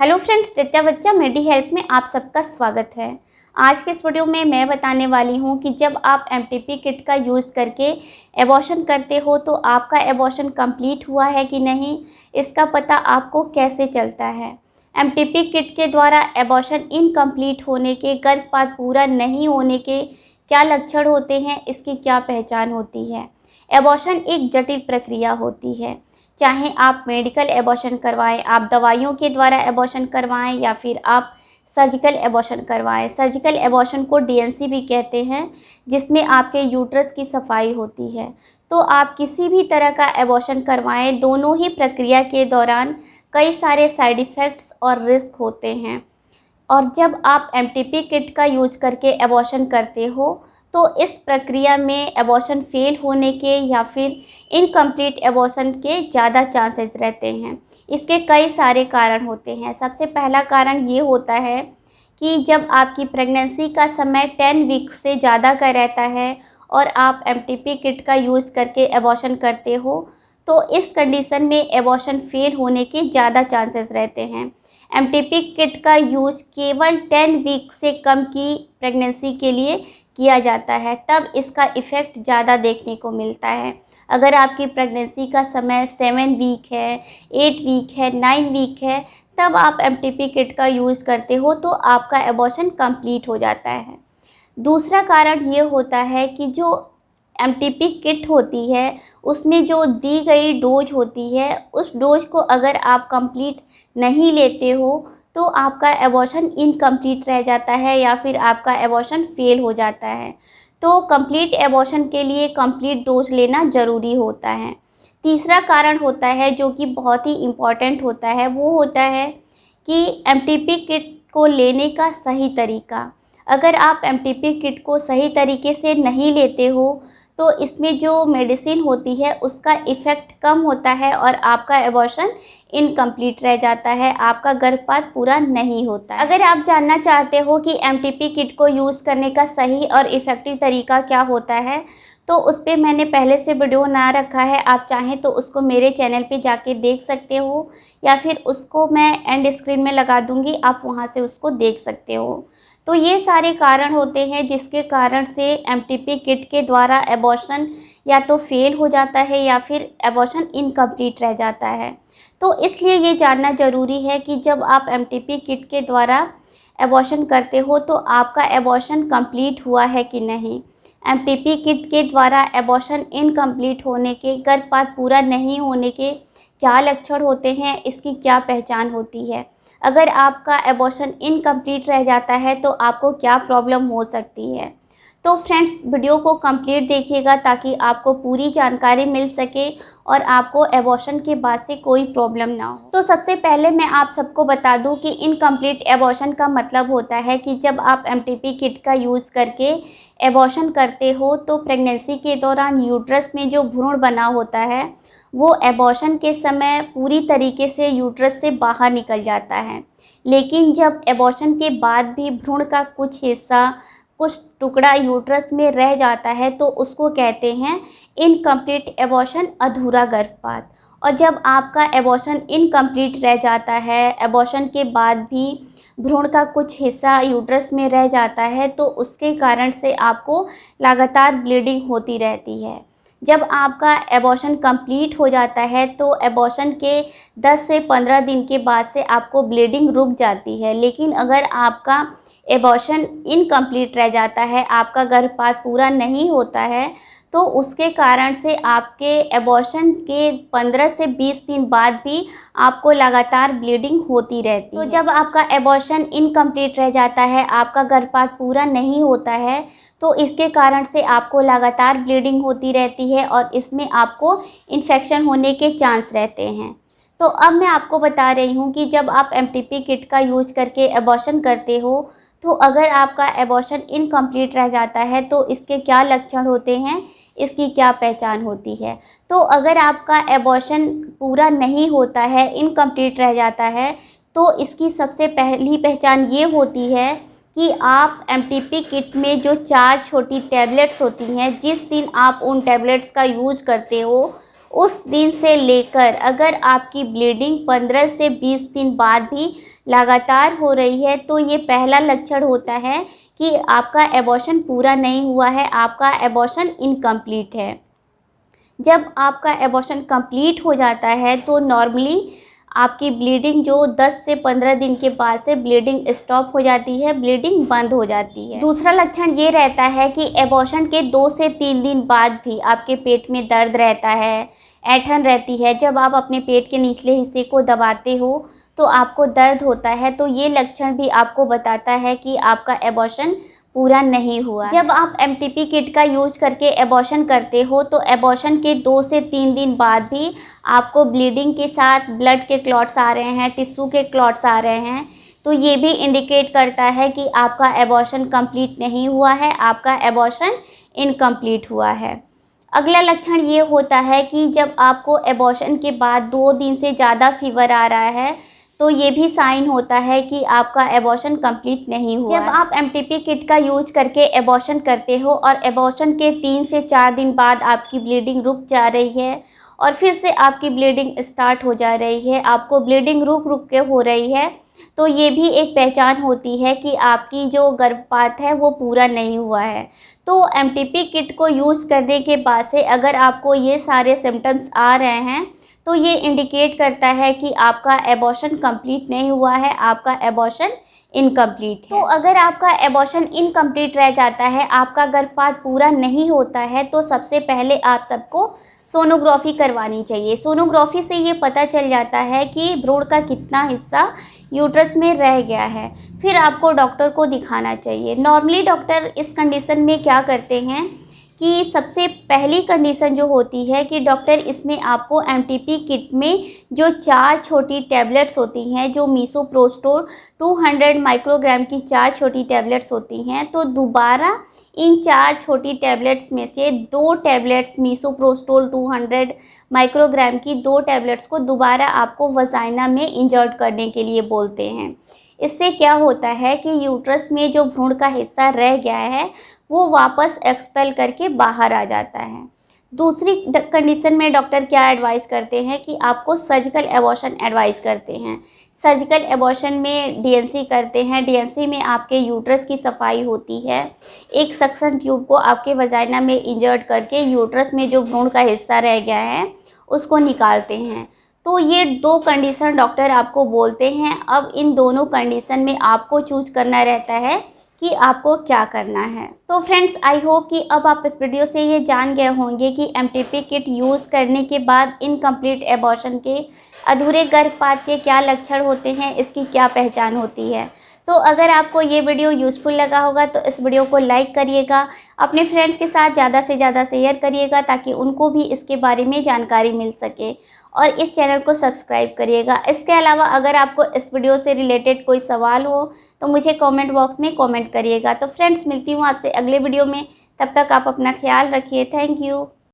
Hello friends, जच्चा बच्चा मेडी help में आप सबका स्वागत है। आज के इस वीडियो में मैं बताने वाली हूं कि जब आप एमटीपी किट का यूज़ करके एबॉर्शन करते हो तो आपका एबॉर्शन कंप्लीट हुआ है कि नहीं, इसका पता आपको कैसे चलता है। एमटीपी किट के द्वारा एबॉर्शन इनकम्प्लीट होने के, गर्भपात पूरा नहीं होने के क्या लक्षण होते हैं, इसकी क्या पहचान होती है। एबॉर्शन एक जटिल प्रक्रिया होती है। चाहे आप मेडिकल एबॉर्शन करवाएं, आप दवाइयों के द्वारा एबॉर्शन करवाएं या फिर आप सर्जिकल एबॉर्शन करवाएं। सर्जिकल एबॉर्शन को डीएनसी भी कहते हैं, जिसमें आपके यूट्रस की सफाई होती है। तो आप किसी भी तरह का एबॉर्शन करवाएं, दोनों ही प्रक्रिया के दौरान कई सारे साइड इफ़ेक्ट्स और रिस्क होते हैं। और जब आप एमटीपी किट का यूज करके एबॉर्शन करते हो तो इस प्रक्रिया में एबॉर्शन फेल होने के या फिर इनकम्प्लीट एबॉर्शन के ज़्यादा चांसेस रहते हैं। इसके कई सारे कारण होते हैं। सबसे पहला कारण ये होता है कि जब आपकी प्रेगनेंसी का समय 10 वीक से ज़्यादा का रहता है और आप एमटीपी किट का यूज़ करके एबॉर्शन करते हो तो इस कंडीशन में एबॉर्शन फेल होने के ज़्यादा चांसेस रहते हैं। एमटीपी किट का यूज केवल 10 वीक से कम की प्रेगनेंसी के लिए किया जाता है, तब इसका इफ़ेक्ट ज़्यादा देखने को मिलता है। अगर आपकी प्रेगनेंसी का समय 7 वीक है, 8 वीक है, 9 वीक है, तब आप एमटीपी किट का यूज़ करते हो तो आपका एबॉर्शन कंप्लीट हो जाता है। दूसरा कारण ये होता है कि जो एमटीपी किट होती है उसमें जो दी गई डोज होती है, उस डोज को अगर आप कंप्लीट नहीं लेते हो तो आपका एबॉर्शन इनकम्प्लीट रह जाता है या फिर आपका एबॉर्शन फेल हो जाता है। तो कंप्लीट एबॉर्शन के लिए कंप्लीट डोज लेना ज़रूरी होता है। तीसरा कारण होता है जो कि बहुत ही इम्पॉर्टेंट होता है, वो होता है कि एमटीपी किट को लेने का सही तरीका। अगर आप एमटीपी किट को सही तरीके से नहीं लेते हो तो इसमें जो मेडिसिन होती है उसका इफ़ेक्ट कम होता है और आपका एबॉर्शन इनकम्प्लीट रह जाता है, आपका गर्भपात पूरा नहीं होता है। अगर आप जानना चाहते हो कि एमटीपी किट को यूज़ करने का सही और इफ़ेक्टिव तरीका क्या होता है तो उस पर मैंने पहले से वीडियो बना रखा है। आप चाहें तो उसको मेरे चैनल पे जाके देख सकते हो या फिर उसको मैं एंड स्क्रीन में लगा दूँगी, आप वहाँ से उसको देख सकते हो। तो ये सारे कारण होते हैं जिसके कारण से एमटीपी किट के द्वारा एबॉर्शन या तो फेल हो जाता है या फिर एबॉर्शन इनकम्प्लीट रह जाता है। तो इसलिए ये जानना ज़रूरी है कि जब आप एमटीपी किट के द्वारा एबॉर्शन करते हो तो आपका एबॉर्शन कंप्लीट हुआ है कि नहीं। एमटीपी किट के द्वारा एबॉर्शन इनकम्प्लीट होने के, गर्भपात पूरा नहीं होने के क्या लक्षण होते हैं, इसकी क्या पहचान होती है। अगर आपका एबॉर्शन इनकम्प्लीट रह जाता है तो आपको क्या प्रॉब्लम हो सकती है। तो फ्रेंड्स, वीडियो को कंप्लीट देखिएगा ताकि आपको पूरी जानकारी मिल सके और आपको एबॉर्शन के बाद से कोई प्रॉब्लम ना हो। तो सबसे पहले मैं आप सबको बता दूं कि इनकम्प्लीट एबॉर्शन का मतलब होता है कि जब आप एमटीपी किट का यूज़ करके एबॉर्शन करते हो तो प्रेगनेंसी के दौरान यूट्रस में जो भ्रूण बना होता है वो एबॉर्शन के समय पूरी तरीके से यूट्रस से बाहर निकल जाता है। लेकिन जब एबॉर्शन के बाद भी भ्रूण का कुछ हिस्सा, कुछ टुकड़ा यूट्रस में रह जाता है तो उसको कहते हैं इनकम्प्लीट एबॉर्शन, अधूरा गर्भपात। और जब आपका एबॉर्शन इनकम्प्लीट रह जाता है, एबॉर्शन के बाद भी भ्रूण का कुछ हिस्सा यूट्रस में रह जाता है तो उसके कारण से आपको लगातार ब्लीडिंग होती रहती है। जब आपका एबॉर्शन कंप्लीट हो जाता है तो एबॉर्शन के 10 से 15 दिन के बाद से आपको ब्लीडिंग रुक जाती है। लेकिन अगर आपका एबॉर्शन इनकम्प्लीट रह जाता है, आपका गर्भपात पूरा नहीं होता है, तो उसके कारण से आपके एबॉर्शन के 15 से 20 दिन बाद भी आपको लगातार ब्लीडिंग होती रहती है। तो जब आपका एबॉर्शन इनकम्प्लीट रह जाता है, आपका गर्भपात पूरा नहीं होता है, तो इसके कारण से आपको लगातार ब्लीडिंग होती रहती है और इसमें आपको इन्फेक्शन होने के चांस रहते हैं। तो अब मैं आपको बता रही हूँ कि जब आप एमटीपी किट का यूज करके एबॉर्शन करते हो तो अगर आपका एबॉर्शन इनकम्प्लीट रह जाता है तो इसके क्या लक्षण होते हैं, इसकी क्या पहचान होती है। तो अगर आपका एबॉर्शन पूरा नहीं होता है, इनकम्प्लीट रह जाता है, तो इसकी सबसे पहली पहचान ये होती है कि आप एमटीपी किट में जो 4 छोटी टैबलेट्स होती हैं, जिस दिन आप उन टैबलेट्स का यूज करते हो उस दिन से लेकर अगर आपकी ब्लीडिंग 15 से 20 दिन बाद भी लगातार हो रही है तो ये पहला लक्षण होता है कि आपका एबॉर्शन पूरा नहीं हुआ है, आपका एबॉर्शन इनकम्प्लीट है। जब आपका एबॉर्शन कंप्लीट हो जाता है तो नॉर्मली आपकी ब्लीडिंग जो 10 से 15 दिन के बाद से ब्लीडिंग स्टॉप हो जाती है, ब्लीडिंग बंद हो जाती है। दूसरा लक्षण ये रहता है कि एबॉर्शन के 2 से 3 दिन बाद भी आपके पेट में दर्द रहता है, ऐंठन रहती है। जब आप अपने पेट के निचले हिस्से को दबाते हो तो आपको दर्द होता है, तो ये लक्षण भी आपको बताता है कि आपका एबॉर्शन पूरा नहीं हुआ। जब आप एमटीपी किट का यूज करके एबॉर्शन करते हो तो एबॉर्शन के 2 से 3 दिन बाद भी आपको ब्लीडिंग के साथ ब्लड के क्लॉट्स आ रहे हैं, टिश्यू के क्लॉट्स आ रहे हैं, तो ये भी इंडिकेट करता है कि आपका एबॉर्शन कंप्लीट नहीं हुआ है, आपका एबॉर्शन इनकम्प्लीट हुआ है। अगला लक्षण ये होता है कि जब आपको एबॉर्शन के बाद 2 दिन से ज़्यादा फीवर आ रहा है तो ये भी साइन होता है कि आपका एबॉर्शन कंप्लीट नहीं हुआ। जब आप एमटीपी किट का यूज करके एबॉर्शन करते हो और एबॉर्शन के 3 से 4 दिन बाद आपकी ब्लीडिंग रुक जा रही है और फिर से आपकी ब्लीडिंग स्टार्ट हो जा रही है, आपको ब्लीडिंग रुक रुक के हो रही है, तो ये भी एक पहचान होती है कि आपकी जो गर्भपात है वो पूरा नहीं हुआ है। तो एमटीपी किट को यूज़ करने के बाद से अगर आपको ये सारे सिम्टम्स आ रहे हैं तो ये इंडिकेट करता है कि आपका एबॉर्शन कंप्लीट नहीं हुआ है, आपका एबॉर्शन इनकम्प्लीट है। तो अगर आपका एबॉर्शन इनकम्प्लीट रह जाता है, आपका गर्भपात पूरा नहीं होता है, तो सबसे पहले आप सबको सोनोग्राफी करवानी चाहिए। सोनोग्राफी से ये पता चल जाता है कि भ्रूण का कितना हिस्सा यूट्रस में रह गया है, फिर आपको डॉक्टर को दिखाना चाहिए। नॉर्मली डॉक्टर इस कंडीशन में क्या करते हैं कि सबसे पहली कंडीशन जो होती है कि डॉक्टर इसमें आपको एमटीपी किट में जो 4 छोटी टैबलेट्स होती हैं, जो मीसोप्रोस्टोल 200 माइक्रोग्राम की 4 छोटी टैबलेट्स होती हैं, तो दोबारा इन 4 छोटी टैबलेट्स में से 2 टैबलेट्स मीसोप्रोस्टोल 200 माइक्रोग्राम की 2 टैबलेट्स को दोबारा आपको वजाइना में इंजर्ट करने के लिए बोलते हैं। इससे क्या होता है कि यूट्रस में जो भ्रूण का हिस्सा रह गया है वो वापस एक्सपेल करके बाहर आ जाता है। दूसरी कंडीशन में डॉक्टर क्या एडवाइस करते हैं कि आपको सर्जिकल एबॉर्शन एडवाइस करते हैं। सर्जिकल एबॉर्शन में डीएनसी करते हैं। डीएनसी में आपके यूट्रस की सफाई होती है। एक सक्शन ट्यूब को आपके वजाइना में इंजर्ट करके यूट्रस में जो भ्रूण का हिस्सा रह गया है उसको निकालते हैं। तो ये 2 कंडीशन डॉक्टर आपको बोलते हैं। अब इन दोनों कंडीशन में आपको चूज करना रहता है कि आपको क्या करना है। तो फ्रेंड्स, आई होप कि अब आप इस वीडियो से ये जान गए होंगे कि एमटीपी किट यूज़ करने के बाद इनकम्प्लीट एबॉर्शन के, अधूरे गर्भपात के क्या लक्षण होते हैं, इसकी क्या पहचान होती है। तो अगर आपको ये वीडियो यूज़फुल लगा होगा तो इस वीडियो को लाइक करिएगा, अपने फ्रेंड्स के साथ ज़्यादा से ज़्यादा शेयर करिएगा ताकि उनको भी इसके बारे में जानकारी मिल सके, और इस चैनल को सब्सक्राइब करिएगा। इसके अलावा अगर आपको इस वीडियो से रिलेटेड कोई सवाल हो तो मुझे कमेंट बॉक्स में कमेंट करिएगा। तो फ्रेंड्स, मिलती हूँ आपसे अगले वीडियो में, तब तक आप अपना ख्याल रखिए। Thank you.